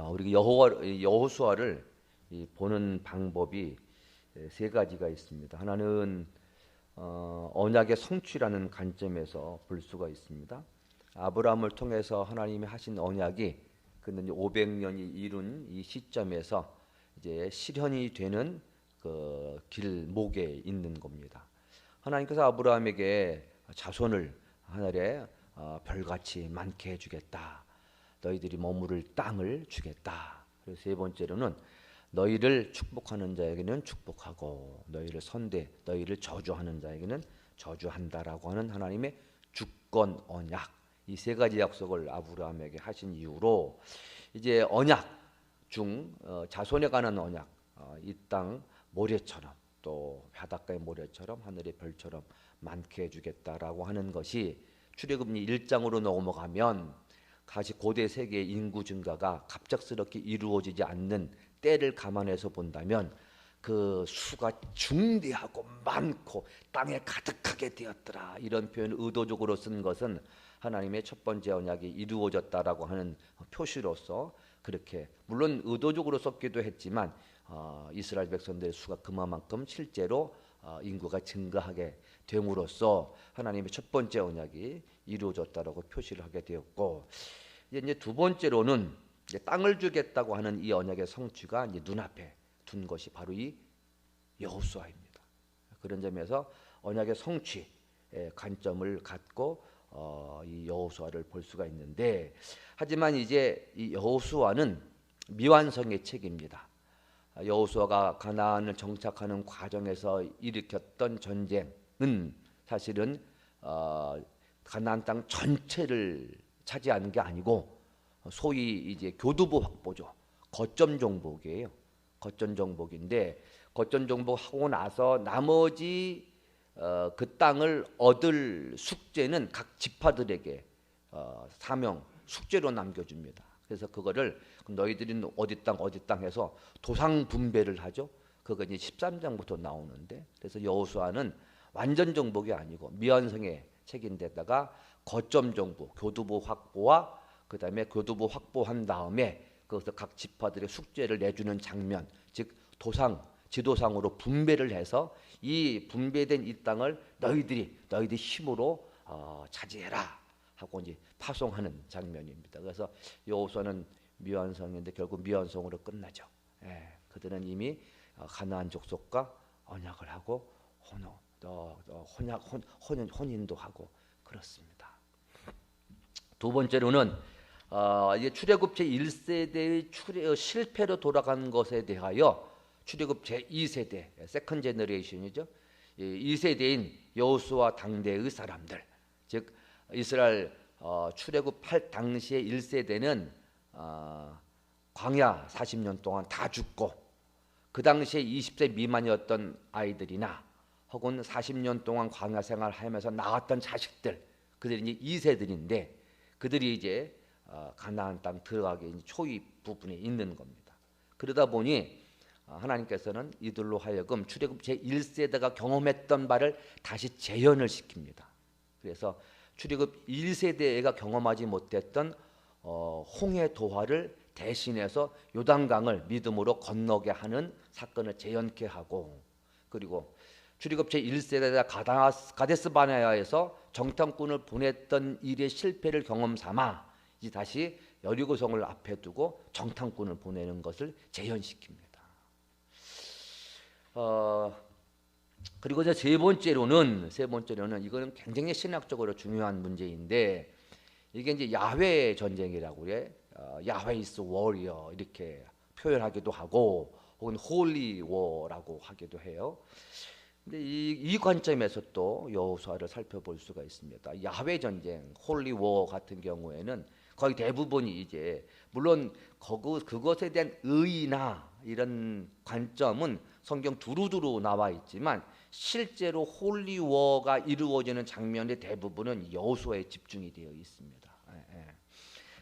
우리 여호수아를 보는 방법이 세 가지가 있습니다. 하나는 언약의 성취라는 관점에서 볼 수가 있습니다. 아브라함을 통해서 하나님이 하신 언약이 그는 500년이 이룬 이 시점에서 이제 실현이 되는 그 길목에 있는 겁니다. 하나님께서 아브라함에게 자손을 하늘에 별같이 많게 해주겠다. 너희들이 머무를 땅을 주겠다. 그리고 세 번째로는 너희를 축복하는 자에게는 축복하고 너희를 저주하는 자에게는 저주한다라고 하는 하나님의 주권 언약, 이 세 가지 약속을 아브라함에게 하신 이후로 이제 언약 중 자손에 관한 언약, 이 땅 모래처럼 또 바닷가의 모래처럼 하늘의 별처럼 많게 해주겠다라고 하는 것이 출애굽기 1장으로 넘어가면 다시 고대 세계의 인구 증가가 갑작스럽게 이루어지지 않는 때를 감안해서 본다면 그 수가 중대하고 많고 땅에 가득하게 되었더라, 이런 표현을 의도적으로 쓴 것은 하나님의 첫 번째 언약이 이루어졌다라고 하는 표시로서, 그렇게 물론 의도적으로 썼기도 했지만 이스라엘 백성들의 수가 그만큼 실제로 인구가 증가하게 됨으로써 하나님의 첫 번째 언약이 이루어졌다라고 표시를 하게 되었고, 이제 두 번째로는 이제 땅을 주겠다고 하는 이 언약의 성취가 이제 눈앞에 둔 것이 바로 이 여호수아입니다. 그런 점에서 언약의 성취의 관점을 갖고 이 여호수아를 볼 수가 있는데, 하지만 이제 이 여호수아는 미완성의 책입니다. 여호수아가 가나안을 정착하는 과정에서 일으켰던 전쟁은 사실은 가나안 땅 전체를 차지하는 게 아니고 소위 이제 교두보 확보죠. 거점 정복이에요. 거점 정복인데, 거점 정복하고 나서 나머지 그 땅을 얻을 숙제는 각 지파들에게 사명 숙제로 남겨줍니다. 그래서 그거를 너희들은 어디 땅 해서 도상 분배를 하죠. 그거 이제 13장부터 나오는데, 그래서 여호수아는 완전 정복이 아니고 미완성의 책인데다가 거점 정복, 교두보 확보와 그 다음에 교두보 확보한 다음에 그것을 각 지파들의 숙제를 내주는 장면, 즉 지도상으로 분배를 해서 이 분배된 이 땅을 너희들이 힘으로 차지해라 하고 이제 파송하는 장면입니다. 그래서 여호수아는 미완성인데 결국 미완성으로 끝나죠. 그들은 이미 가나안 족속과 언약을 하고 혼인도 하고 그렇습니다. 두 번째로는 이제 출애굽 제 1세대의 실패로 돌아간 것에 대하여 출애굽 제 2세대 세컨 제너레이션이죠. 2세대인 여호수아 당대의 사람들, 즉 이스라엘 출애굽할 당시의 1세대는 광야 40년 동안 다 죽고, 그 당시에 20세 미만이었던 아이들이나 혹은 40년 동안 광야 생활하면서 낳았던 자식들, 그들이 이제 2세들인데 그들이 이제 가나안 땅 들어가기 초입 부분에 있는 겁니다. 그러다 보니 하나님께서는 이들로 하여금 출애굽 제1세대가 경험했던 바를 다시 재현을 시킵니다. 그래서 출애굽 1세대가 경험하지 못했던 홍해 도하를 대신해서 요단강을 믿음으로 건너게 하는 사건을 재현케 하고, 그리고 출애굽 제1세대가 가데스 바네아에서 정탐꾼을 보냈던 일의 실패를 경험 삼아 이제 다시 여리고성을 앞에 두고 정탐꾼을 보내는 것을 재현시킵니다. 그리고 이제 세 번째로는 이거는 굉장히 신학적으로 중요한 문제인데, 이게 이제 야훼 전쟁이라고 그래. 야훼 is warrior 이렇게 표현하기도 하고, 혹은 holy war라고 하기도 해요. 근데 이 관점에서 또 여호수아를 살펴볼 수가 있습니다. 야훼 전쟁, 홀리 워 같은 경우에는 거의 대부분이 이제 물론 그것에 대한 의의나 이런 관점은 성경 두루두루 나와 있지만 실제로 홀리 워가 이루어지는 장면의 대부분은 여호수아에 집중이 되어 있습니다.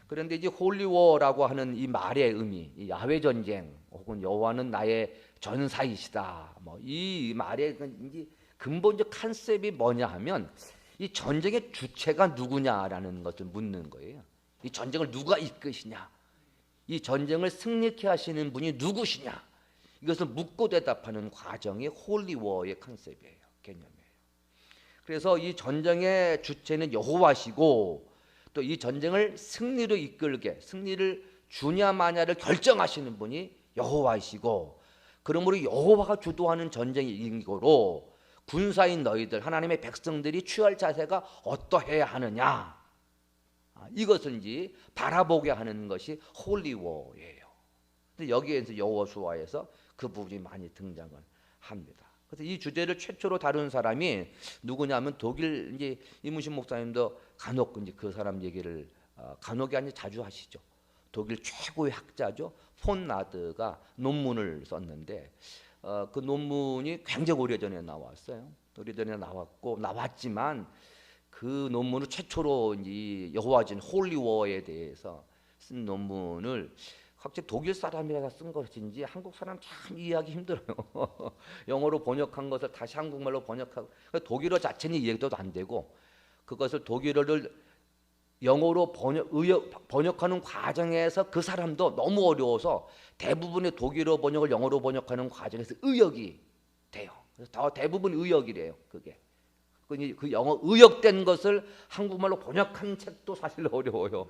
그런데 이제 홀리 워라고 하는 이 말의 의미, 이 야훼 전쟁 혹은 여호와는 나의 전사이시다, 뭐 이 말의 이제 근본적 컨셉이 뭐냐 하면 이 전쟁의 주체가 누구냐라는 것을 묻는 거예요. 이 전쟁을 누가 이끄시냐? 이 전쟁을 승리케 하시는 분이 누구시냐? 이것을 묻고 대답하는 과정이 홀리워의 컨셉이에요. 개념이에요. 그래서 이 전쟁의 주체는 여호와시고 또 이 전쟁을 승리로 이끌게, 승리를 주냐 마냐를 결정하시는 분이 여호와이시고, 그러므로 여호와가 주도하는 전쟁인 거로 군사인 너희들, 하나님의 백성들이 취할 자세가 어떠해야 하느냐, 이것을 이제 바라보게 하는 것이 홀리워예요. 근데 여기에서 여호수아에서 그 부분이 많이 등장을 합니다. 그래서 이 주제를 최초로 다룬 사람이 누구냐면 독일 이제 이문신 목사님도 간혹 이제 그 사람 얘기를 간혹이 아니라 자주 하시죠. 독일 최고의 학자죠. 폰 라드가 논문을 썼는데 그 논문이 굉장히 오래전에 나왔어요. 오래전에 나왔지만 그 논문을 최초로 이 여호와진 홀리워에 대해서 쓴 논문을 각자 독일 사람이라서 쓴 것인지 한국 사람 참 이해하기 힘들어요. 영어로 번역한 것을 다시 한국말로 번역하고, 독일어 자체는 이해도 안 되고 그것을 독일어를 영어로 번역하는 과정에서 그 사람도 너무 어려워서 대부분의 독일어 번역을 영어로 번역하는 과정에서 의역이 돼요. 그래서 더 대부분 의역이래요. 그게 그 영어 의역된 것을 한국말로 번역한 책도 사실 어려워요.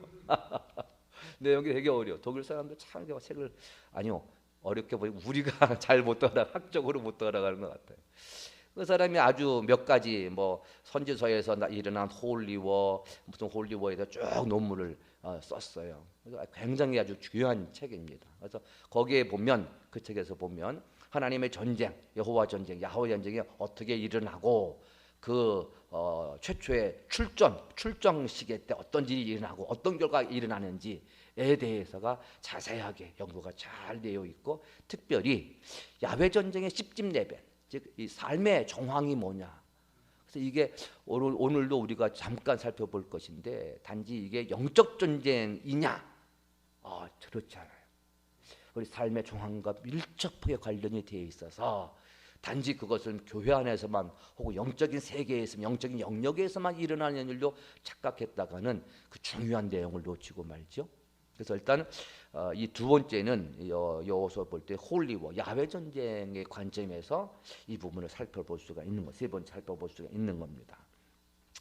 내용이 되게 어려워. 독일 사람들 참 책을 어렵게 보니 우리가 잘 못 따라, 학적으로 못 따라가는 것 같아요. 그 사람이 아주 몇 가지 뭐 선지서에서 일어난 홀리워, 무슨 홀리워에서 쭉 논문을 썼어요. 그래서 굉장히 아주 귀한 책입니다. 그래서 거기에 보면, 그 책에서 보면 하나님의 전쟁, 여호와 전쟁, 야훼 전쟁이 어떻게 일어나고 그 최초의 출정 시기 때 어떤 일이 일어나고 어떤 결과가 일어나는지에 대해서가 자세하게 연구가 잘 되어 있고, 특별히 야훼 전쟁의 10집 레벨, 즉 이 삶의 정황이 뭐냐. 그래서 이게 오늘도 우리가 잠깐 살펴볼 것인데, 단지 이게 영적 전쟁이냐? 그렇지 않아요. 우리 삶의 정황과 밀접하게 관련이 되어 있어서 단지 그것을 교회 안에서만 혹은 영적인 세계에서, 영적인 영역에서만 일어나는 일로 착각했다가는 그 중요한 내용을 놓치고 말죠. 그래서 일단 이 두 번째는 여호수아 볼 때 홀리워, 야훼 전쟁의 관점에서 이 부분을 살펴볼 수가 있는 것, 세 번째 살펴볼 수가 있는 겁니다.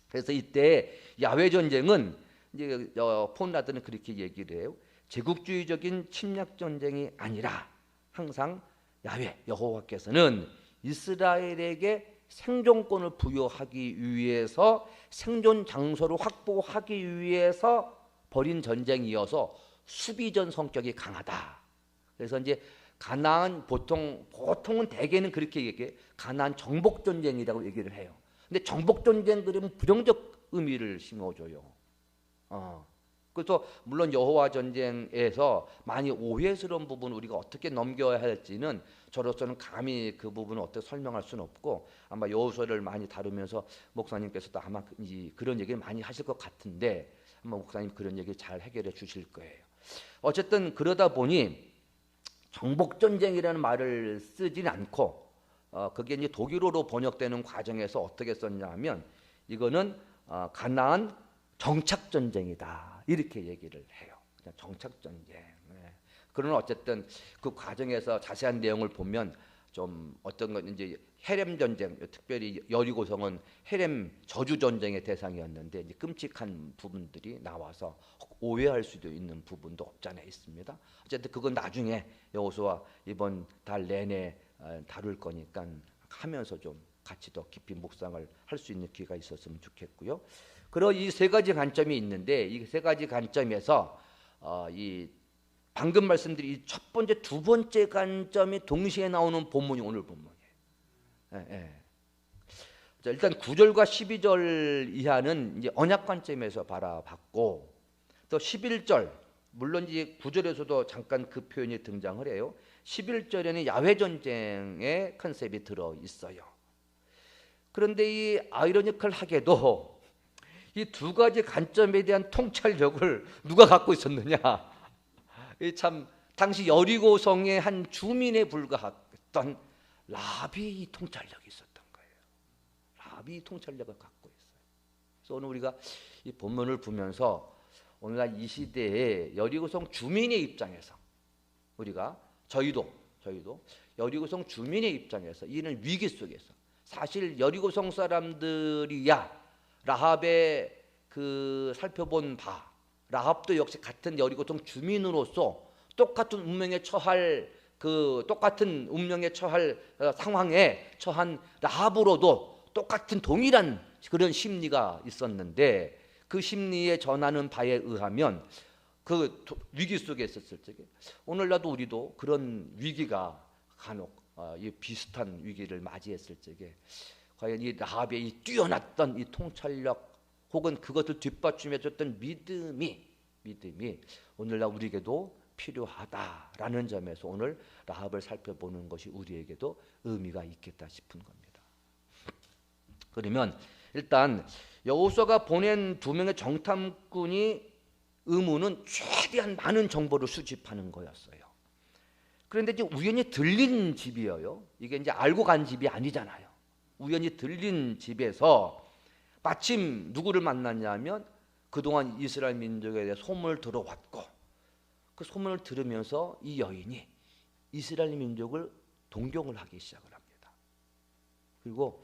그래서 이때 야훼 전쟁은 이제 폰라드는 그렇게 얘기를 해요. 제국주의적인 침략 전쟁이 아니라 항상 야훼, 여호와께서는 이스라엘에게 생존권을 부여하기 위해서, 생존 장소를 확보하기 위해서 벌인 전쟁이어서 수비전 성격이 강하다. 그래서 이제 가나안, 보통은 대개는 그렇게 얘기해. 가나안 정복 전쟁이라고 얘기를 해요. 근데 정복 전쟁 그러면 부정적 의미를 심어줘요. 그래서 물론 여호와 전쟁에서 많이 오해스러운 부분 우리가 어떻게 넘겨야 할지는 저로서는 감히 그 부분을 어떻게 설명할 수는 없고, 아마 여호수아를 많이 다루면서 목사님께서도 아마 그런 얘기를 많이 하실 것 같은데 아마 목사님 그런 얘기 잘 해결해 주실 거예요. 어쨌든 그러다 보니 정복 전쟁이라는 말을 쓰진 않고 그게 이제 독일어로 번역되는 과정에서 어떻게 썼냐면 이거는 가나안 정착 전쟁이다, 이렇게 얘기를 해요. 그냥 정착 전쟁. 그러나 어쨌든 그 과정에서 자세한 내용을 보면 좀 어떤 건 이제 헤렘 전쟁, 특별히 여리고성은 헤렘 저주 전쟁의 대상이었는데 이제 끔찍한 부분들이 나와서 오해할 수도 있는 부분도 없지 않아 있습니다. 어쨌든 그건 나중에 여호수아 이번 달 내내 다룰 거니까 하면서 좀 같이 더 깊이 묵상을 할 수 있는 기회가 있었으면 좋겠고요. 그리고 이 세 가지 관점이 있는데 이 세 가지 관점에서 이 방금 말씀드린 이 첫 번째, 두 번째 관점이 동시에 나오는 본문이 오늘 본문이에요. 자, 일단 9절과 12절 이하는 이제 언약 관점에서 바라봤고, 또 11절, 물론 이제 9절에서도 잠깐 그 표현이 등장을 해요. 11절에는 야훼 전쟁의 컨셉이 들어 있어요. 그런데 이 아이러니컬하게도 이 두 가지 관점에 대한 통찰력을 누가 갖고 있었느냐? 참 당시 여리고성의 한 주민에 불과했던 라비 통찰력이 있었던 거예요. 라비 통찰력을 갖고 있어요. 그래서 오늘 우리가 이 본문을 보면서 오늘날 이 시대에 여리고성 주민의 입장에서 저희도 여리고성 주민의 입장에서 이는 위기 속에서 사실 여리고성 사람들이야 라합의 살펴본 바 라합도 역시 같은 여리고성 주민으로서 똑같은 운명에 처할 똑같은 운명에 처할 상황에 처한 라합으로도 똑같은 동일한 그런 심리가 있었는데 그 심리에 전하는 바에 의하면 그 위기 속에 있었을 적에 오늘날도 우리도 그런 위기가 간혹 이 비슷한 위기를 맞이했을 적에 과연 이 라합의 이 뛰어났던 이 통찰력 혹은 그것을 뒷받침해줬던 믿음이 오늘날 우리에게도 필요하다라는 점에서 오늘 라합을 살펴보는 것이 우리에게도 의미가 있겠다 싶은 겁니다. 그러면 일단 여호수아가 보낸 2명의 정탐꾼이 의무는 최대한 많은 정보를 수집하는 거였어요. 그런데 이제 우연히 들린 집이에요. 이게 이제 알고 간 집이 아니잖아요. 우연히 들린 집에서 마침 누구를 만났냐면 그동안 이스라엘 민족에 대해 소문을 들어왔고 그 소문을 들으면서 이 여인이 이스라엘 민족을 동경을 하기 시작을 합니다. 그리고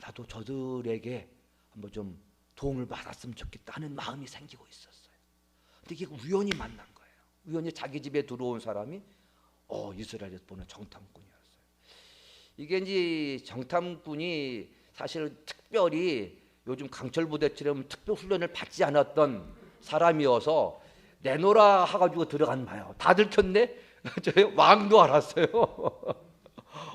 나도 저들에게 한번 좀 도움을 받았으면 좋겠다 하는 마음이 생기고 있었어요. 근데 이게 우연히 만난 거예요. 우연히 자기 집에 들어온 사람이 이스라엘에서 보는 정탐꾼이었어요. 이게 이제 정탐꾼이 사실 특별히 요즘 강철 부대처럼 특별 훈련을 받지 않았던 사람이어서 내놓으라 해가지고 들어간 거예요. 다 들켰네? 저희 왕도 알았어요.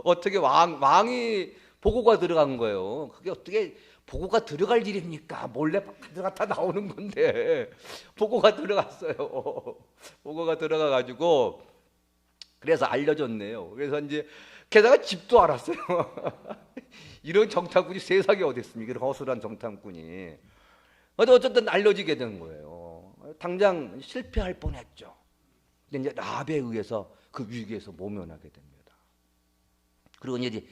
어떻게 왕이 보고가 들어간 거예요. 그게 어떻게 보고가 들어갈 일입니까? 몰래 들어갔다 나오는 건데 보고가 들어갔어요. 보고가 들어가가지고 그래서 알려줬네요. 그래서 이제 게다가 집도 알았어요. 이런 정탐꾼이 세상에 어디 있습니까? 이런 허술한 정탐꾼이. 어쨌든 알려지게 된 거예요. 당장 실패할 뻔했죠. 근데 이제 라합에 의해서 그 위기에서 모면하게 됩니다. 그리고 이제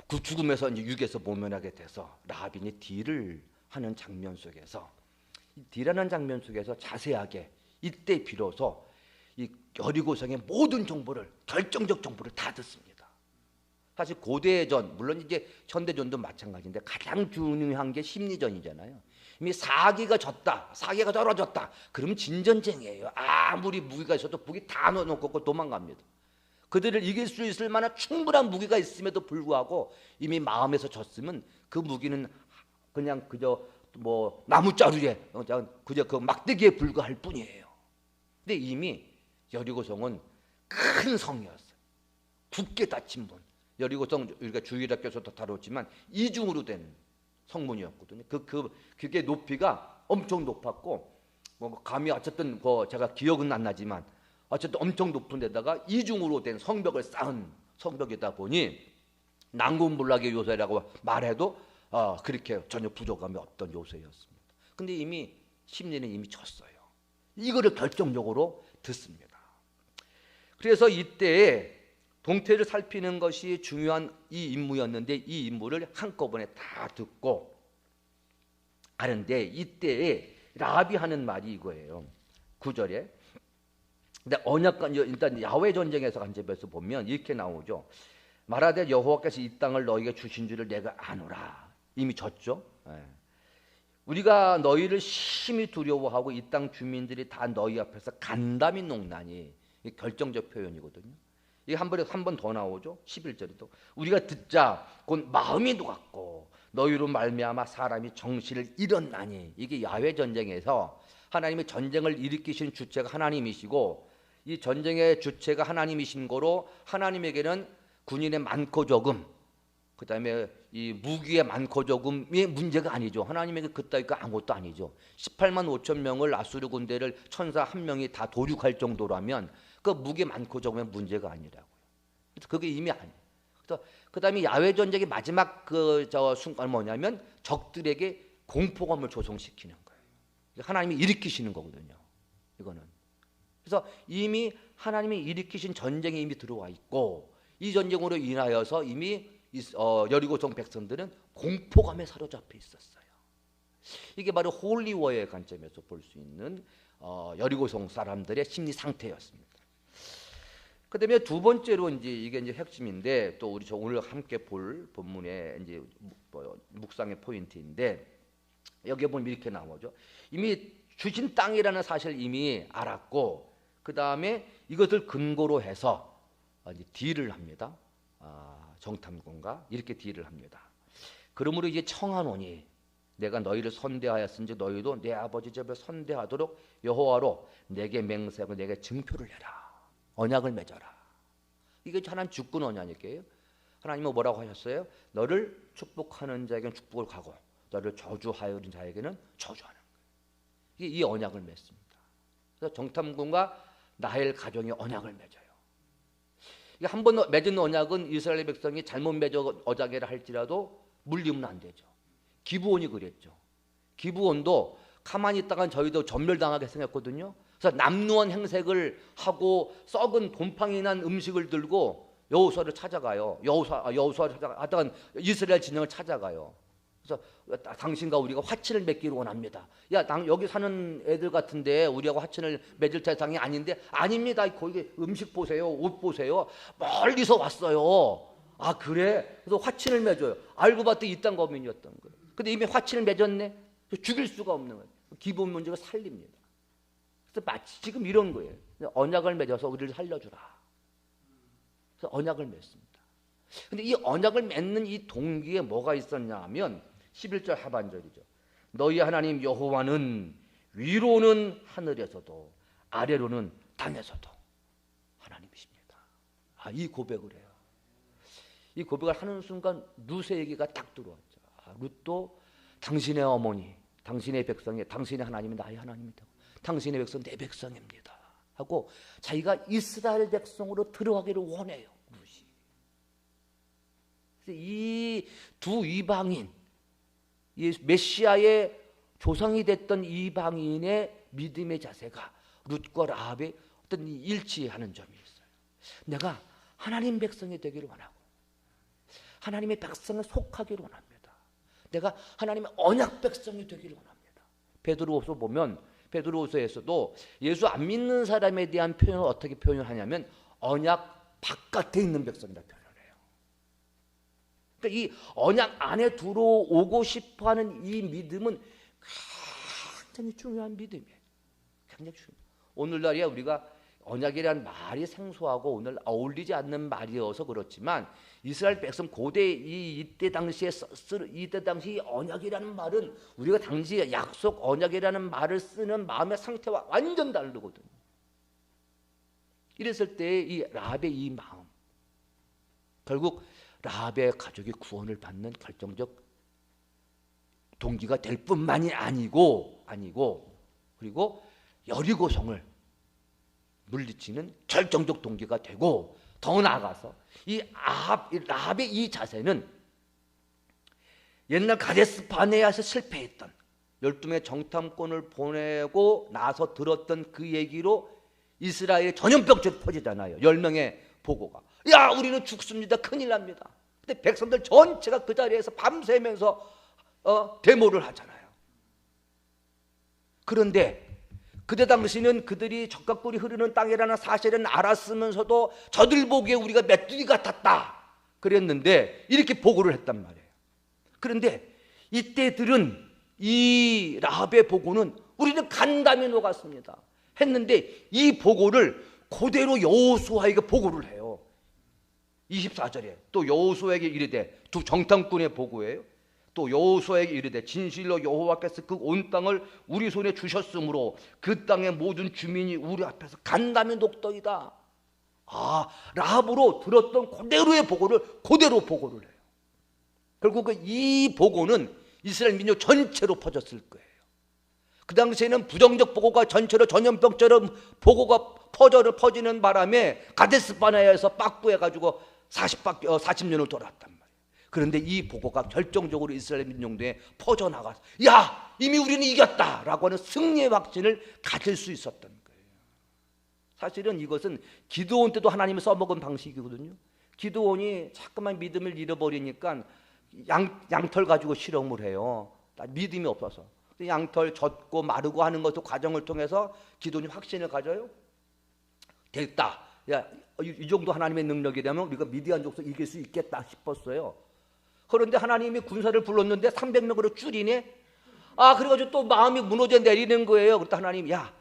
그 죽음에서 이제 위기에서 모면하게 돼서 라합이 이제 딜을 하는 장면 속에서 이 딜하는 장면 속에서 자세하게 이때 비로소 이 여리고성의 모든 정보를 결정적 정보를 다 듣습니다. 사실 고대전 물론 이제 현대전도 마찬가지인데 가장 중요한 게 심리전이잖아요. 이미 사기가 졌다, 사기가 떨어졌다. 그러면 진전쟁이에요. 아무리 무기가 있어도 무기 다 넣어놓고 도망갑니다. 그들을 이길 수 있을 만한 충분한 무기가 있음에도 불구하고 이미 마음에서 졌으면 그 무기는 그냥 그저 뭐 나무자루에 그저 그 막대기에 불과할 뿐이에요. 근데 이미 여리고성은 큰 성이었어요. 굳게 닫힌 문. 여리고성 우리가 주일학교에서도 다뤘지만 이중으로 된 성문이었거든요. 그게 높이가 엄청 높았고 뭐 감히 어쨌든 제가 기억은 안 나지만 어쨌든 엄청 높은 데다가 이중으로 된 성벽을 쌓은 성벽이다 보니 난공불락의 요새라고 말해도 그렇게 전혀 부족함이 없던 요새였습니다. 근데 이미 심리는 이미 졌어요. 이거를 결정적으로 듣습니다. 그래서 이때에 동태를 살피는 것이 중요한 이 임무였는데 이 임무를 한꺼번에 다 듣고 하는데 이때에 라합이 하는 말이 이거예요. 9절에 근데 언약관 일단 야훼 전쟁에서 간접해서 보면 이렇게 나오죠. 말하되 여호와께서 이 땅을 너희에게 주신 줄을 내가 아노라. 이미 졌죠. 우리가 너희를 심히 두려워하고 이 땅 주민들이 다 너희 앞에서 간담이 농나니 결정적 표현이거든요. 이게 한 번 더 나오죠. 11절에도 우리가 듣자 곧 마음이 녹았고 너희로 말미암아 사람이 정신을 잃었나니. 이게 야훼 전쟁에서 하나님의 전쟁을 일으키신 주체가 하나님이시고 이 전쟁의 주체가 하나님이신 거로 하나님에게는 군인의 많고 적음 그다음에 이 무기의 많고 적음이 문제가 아니죠. 하나님에게 그따위가 아무것도 아니죠. 18만 5천 명을 아수르 군대를 천사 한 명이 다 도륙할 정도라면 그 무기 많고 적음의 문제가 아니라고요. 그래서 그게 이미 아니에요. 그래서 그다음에 야훼 전쟁의 마지막 순간 뭐냐면 적들에게 공포감을 조성시키는 거예요. 하나님이 일으키시는 거거든요. 이거는. 그래서 이미 하나님이 일으키신 전쟁이 이미 들어와 있고 이 전쟁으로 인하여서 이미 여리고성 백성들은 공포감에 사로잡혀 있었어요. 이게 바로 홀리워의 관점에서 볼 수 있는 여리고성 사람들의 심리 상태였습니다. 그다음에 두 번째로 이게 핵심인데, 또 우리 오늘 함께 볼 본문의 묵상의 포인트인데, 여기에 보면 이렇게 나오죠. 이미 주신 땅이라는 사실을 이미 알았고, 그 다음에 이것을 근거로 해서 이제 딜을 합니다. 정탐꾼과 이렇게 딜을 합니다. 그러므로 이제 청하노니 내가 너희를 선대하였은즉 너희도 내 아버지 집을 선대하도록 여호와로 내게 맹세하고 내게 증표를 내라. 언약을 맺어라. 이게 하나님 주권 언약이에요. 하나님은 뭐라고 하셨어요? 너를 축복하는 자에게는 축복을 가고 너를 저주하여는 자에게는 저주하는 거예요. 이 언약을 맺습니다. 그래서 정탐꾼과 나헬 가정이 언약을 맺어요. 이게 한 번 맺은 언약은 이스라엘 백성이 잘못 맺어 언약이라 할지라도 물리면 안 되죠. 기브온이 그랬죠. 기브온도 가만히 있다간 저희도 전멸당하게 생겼거든요. 그래서 남루한 행색을 하고 썩은 곰팡이 난 음식을 들고 여호수아를 찾아가요. 여호수아를 찾아가다가 이스라엘 진영을 찾아가요. 그래서 당신과 우리가 화친을 맺기를 원합니다. 야, 여기 사는 애들 같은데 우리하고 화친을 맺을 대상이 아닌데, 아닙니다. 거기 음식 보세요, 옷 보세요. 멀리서 왔어요. 아, 그래? 그래서 화친을 맺어요. 알고 봤더니 이땅 거민이었던 거예요. 근데 이미 화친을 맺었네. 죽일 수가 없는 거예요. 기본 문제가 살립니다. 그래서 마치 지금 이런 거예요. 언약을 맺어서 우리를 살려주라. 그래서 언약을 맺습니다. 근데 이 언약을 맺는 이 동기에 뭐가 있었냐 하면 11절 하반절이죠. 너희 하나님 여호와는 위로는 하늘에서도 아래로는 땅에서도 하나님이십니다. 이 고백을 해요. 이 고백을 하는 순간 룻의 얘기가 딱 들어왔죠. 룻도 당신의 어머니, 당신의 백성이, 당신의 하나님이 나의 하나님이다. 당신의 백성 내 백성입니다 하고 자기가 이스라엘 백성으로 들어가기를 원해요. 이 두 이방인, 이 메시아의 조상이 됐던 이방인의 믿음의 자세가 룻과 라합의 어떤 일치하는 점이 있어요. 내가 하나님 백성이 되기를 원하고 하나님의 백성에 속하기를 원합니다. 내가 하나님의 언약 백성이 되기를 원합니다. 베드로후서 보면 베드로후서에서도 예수 안 믿는 사람에 대한 표현을 어떻게 표현하냐면 언약 바깥에 있는 백성이라 표현해요. 그러니까 이 언약 안에 들어오고 싶어하는 이 믿음은 굉장히 중요한 믿음이에요. 굉장히 중요해요. 오늘날이야 우리가 언약이라는 말이 생소하고 오늘 어울리지 않는 말이어서 그렇지만 이스라엘 백성 고대 이때 당시 언약이라는 말은 우리가 당시 약속 언약이라는 말을 쓰는 마음의 상태와 완전 다르거든요. 이랬을 때 이 라합의 이 마음, 결국 라합의 가족이 구원을 받는 결정적 동기가 될 뿐만이 아니고 그리고 여리고성을 물리치는 결정적 동기가 되고, 더 나아가서 이 라합의 이 자세는 옛날 가데스 바네아에서 실패했던 12명의 정탐꾼을 보내고 나서 들었던 그 얘기로 이스라엘의 전염병처럼 퍼지잖아요. 10명의 보고가. 야, 우리는 죽습니다. 큰일 납니다. 근데 백성들 전체가 그 자리에서 밤새면서 데모를 하잖아요. 그런데 그때 당시는 그들이 적각꿀이 흐르는 땅이라는 사실은 알았으면서도 저들 보기에 우리가 메뚜기 같았다 그랬는데 이렇게 보고를 했단 말이에요. 그런데 이때들은 이 라합의 보고는 우리는 간담이 녹았습니다 했는데 이 보고를 그대로 여호수아에게 보고를 해요. 24절에 또 여호수아에게 이르되, 두 정탐꾼의 보고예요. 또 여호수아에게 이르되 진실로 여호와께서 그 온 땅을 우리 손에 주셨으므로 그 땅의 모든 주민이 우리 앞에서 간담이 녹더이다. 라합으로 들었던 그대로의 보고를 그대로 보고를 해요. 결국 이 보고는 이스라엘 민족 전체로 퍼졌을 거예요. 그 당시에는 부정적 보고가 전체로 전염병처럼 보고가 퍼지는 바람에 가데스 바네아에서 빠꾸해가지고 40년을 돌았단 말이에요. 그런데 이 보고가 결정적으로 이스라엘 민족에 퍼져나가서 야, 이미 우리는 이겼다라고 하는 승리의 확신을 가질 수 있었던 거예요. 사실은 이것은 기드온 때도 하나님이 써먹은 방식이거든요. 기드온이 자꾸만 믿음을 잃어버리니까 양털 가지고 실험을 해요. 믿음이 없어서. 양털 젖고 마르고 하는 것도 과정을 통해서 기도원이 확신을 가져요. 됐다. 야, 이 정도 하나님의 능력이 되면 우리가 미디안 족속 이길 수 있겠다 싶었어요. 그런데 하나님이 군사를 불렀는데 300명으로 줄이네. 그래가지고 또 마음이 무너져 내리는 거예요. 그랬더니 하나님, 야,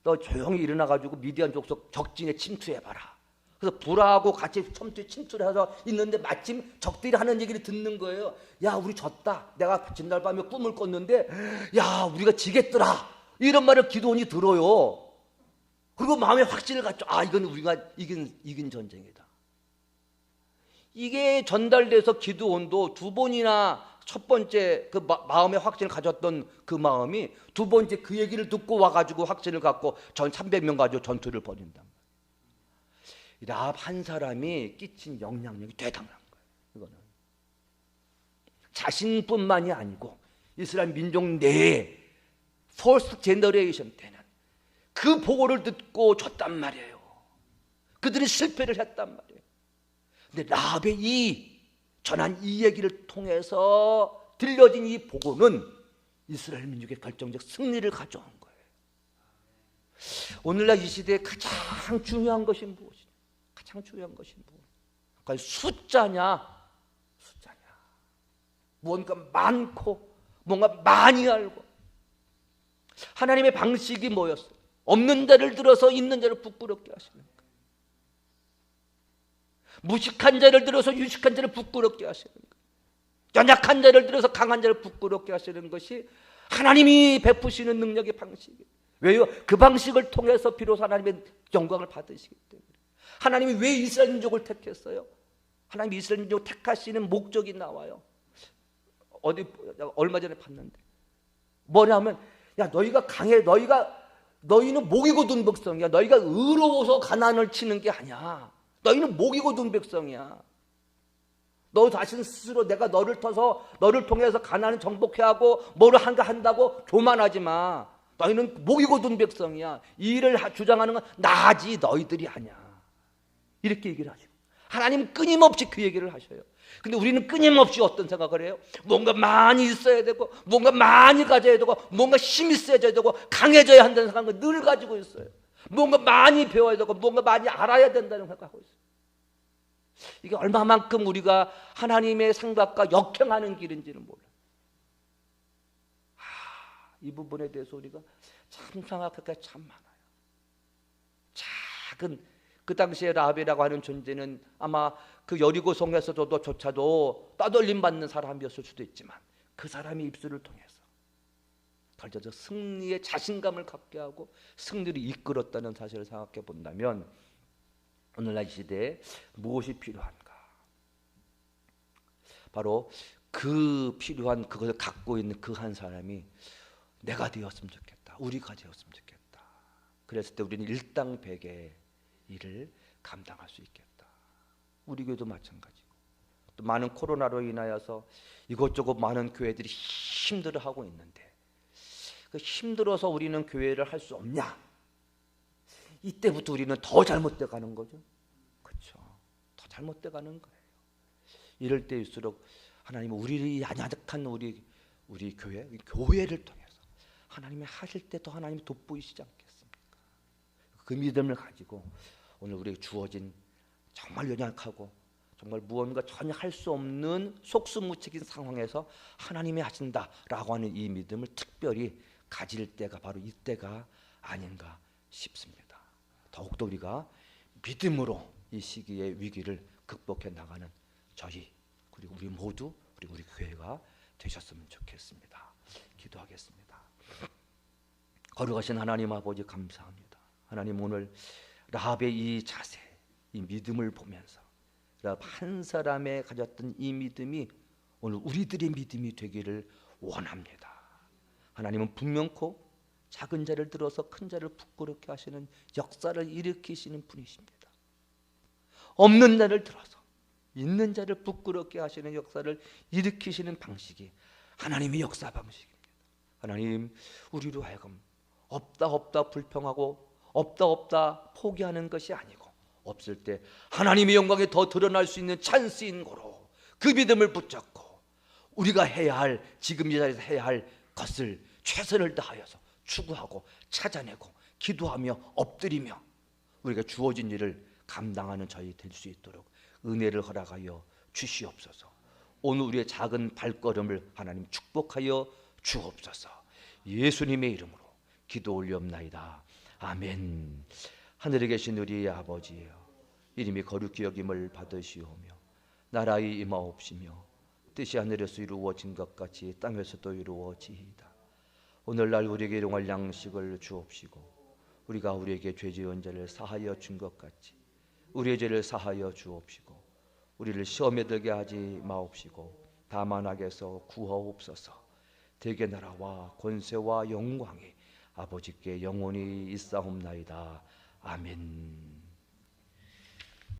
너 조용히 일어나가지고 미디안 족속 적진에 침투해봐라. 그래서 불하고 같이 침투를 해서 있는데 마침 적들이 하는 얘기를 듣는 거예요. 야, 우리 졌다. 내가 전날 밤에 꿈을 꿨는데 야, 우리가 지겠더라. 이런 말을 기도원이 들어요. 그리고 마음에 확신을 갖죠. 이건 우리가 이긴 전쟁이다. 이게 전달돼서 기도원도 두 번이나 첫 번째 그 마음의 확신을 가졌던 그 마음이 두 번째 그 얘기를 듣고 와가지고 확신을 갖고 300명 가지고 전투를 벌인다. 라합 한 사람이 끼친 영향력이 대단한 거예요. 이거는 자신뿐만이 아니고 이스라엘 민족 내에 퍼스트 제너레이션 때는 그 보고를 듣고 줬단 말이에요. 그들이 실패를 했단 말이에요. 근데 라합의 이 전한 이 얘기를 통해서 들려진 이 보고는 이스라엘 민족의 결정적 승리를 가져온 거예요. 오늘날 이 시대에 가장 중요한 것이 무엇이냐? 가장 중요한 것이 무엇이냐? 숫자냐? 무언가 많고 뭔가 많이 알고. 하나님의 방식이 뭐였어요? 없는 자를 들어서 있는 자를 부끄럽게 하시는 거예요. 무식한 자를 들어서 유식한 자를 부끄럽게 하시는 거예요. 연약한 자를 들어서 강한 자를 부끄럽게 하시는 것이 하나님이 베푸시는 능력의 방식이에요. 왜요? 그 방식을 통해서 비로소 하나님의 영광을 받으시기 때문에. 하나님이 왜 이스라엘 민족을 택했어요? 하나님이 이스라엘 민족을 택하시는 목적이 나와요. 얼마 전에 봤는데 뭐냐면, 야, 너희가 강해, 너희는 목이고 둔 백성이야. 너희가 의로워서 가난을 치는 게 아니야. 너희는 목이고 둔 백성이야. 너 자신 스스로 내가 너를 통해서 가난을 정복해야 하고 뭐를 한다고 교만하지 마. 너희는 목이고 둔 백성이야. 이 일을 주장하는 건 나지 너희들이 아니야. 이렇게 얘기를 하시고, 하나님은 끊임없이 그 얘기를 하셔요. 근데 우리는 끊임없이 어떤 생각을 해요? 뭔가 많이 있어야 되고, 뭔가 많이 가져야 되고, 뭔가 힘이 세져야 되고, 강해져야 한다는 생각을 늘 가지고 있어요. 뭔가 많이 배워야 되고, 뭔가 많이 알아야 된다는 생각을 하고 있어요. 이게 얼마만큼 우리가 하나님의 생각과 역행하는 길인지는 몰라요. 이 부분에 대해서 우리가 참 생각할 게 참 많아요. 작은 그 당시에 라합이라고 하는 존재는 아마 그 여리고성에서조차도 따돌림 받는 사람이었을 수도 있지만, 그 사람의 입술을 통해서 결정적 승리의 자신감을 갖게 하고 승리를 이끌었다는 사실을 생각해 본다면, 오늘날 이 시대에 무엇이 필요한가? 바로 그 필요한 그것을 갖고 있는 그 한 사람이 내가 되었으면 좋겠다. 우리가 되었으면 좋겠다. 그랬을 때 우리는 일당백의 일을 감당할 수 있겠다. 우리 교회도 마찬가지고, 또 많은 코로나로 인하여서 이것저것 많은 교회들이 힘들어하고 있는데, 그 힘들어서 우리는 교회를 할 수 없냐? 이때부터 우리는 더 잘못돼 가는 거죠. 그렇죠? 더 잘못돼 가는 거예요. 이럴 때일수록 하나님은 우리 연약한 우리 교회를 통해서 하나님이 하실 때 더 하나님이 돋보이시지 않겠습니까? 그 믿음을 가지고 오늘 우리에게 주어진 정말 연약하고 정말 무언가 전혀 할 수 없는 속수무책인 상황에서 하나님이 하신다라고 하는 이 믿음을 특별히 가질 때가 바로 이때가 아닌가 싶습니다. 더욱더 우리가 믿음으로 이 시기의 위기를 극복해 나가는 저희, 그리고 우리 모두, 그리고 우리 교회가 되셨으면 좋겠습니다. 기도하겠습니다. 거룩하신 하나님 아버지, 감사합니다. 하나님, 오늘 라합의 이 자세, 이 믿음을 보면서 라합 한 사람의 가졌던 이 믿음이 오늘 우리들의 믿음이 되기를 원합니다. 하나님은 분명코 작은 자를 들어서 큰 자를 부끄럽게 하시는 역사를 일으키시는 분이십니다. 없는 자를 들어서 있는 자를 부끄럽게 하시는 역사를 일으키시는 방식이 하나님의 역사 방식입니다. 하나님, 우리로 하여금 없다 불평하고 없다 포기하는 것이 아니고, 없을 때 하나님의 영광이 더 드러날 수 있는 찬스인 거로 그 믿음을 붙잡고 우리가 해야 할, 지금 이 자리에서 해야 할 것을 최선을 다하여서 추구하고 찾아내고 기도하며 엎드리며 우리가 주어진 일을 감당하는 저희 될 수 있도록 은혜를 허락하여 주시옵소서. 오늘 우리의 작은 발걸음을 하나님 축복하여 주옵소서. 예수님의 이름으로 기도 올리옵나이다. 아멘. 하늘에 계신 우리 아버지여, 이름이 거룩히 여김을 받으시오며 나라의 임하옵시며 뜻이 하늘에서 이루어진 것 같이 땅에서도 이루어지이다. 오늘날 우리에게 일용할 양식을 주옵시고 우리가 우리에게 죄 지은 자를 사하여 준 것 같이 우리의 죄를 사하여 주옵시고 우리를 시험에 들게 하지 마옵시고 다만 악에서 구하옵소서. 대개 나라와 권세와 영광이 아버지께 영원히 있사옵나이다. 아멘.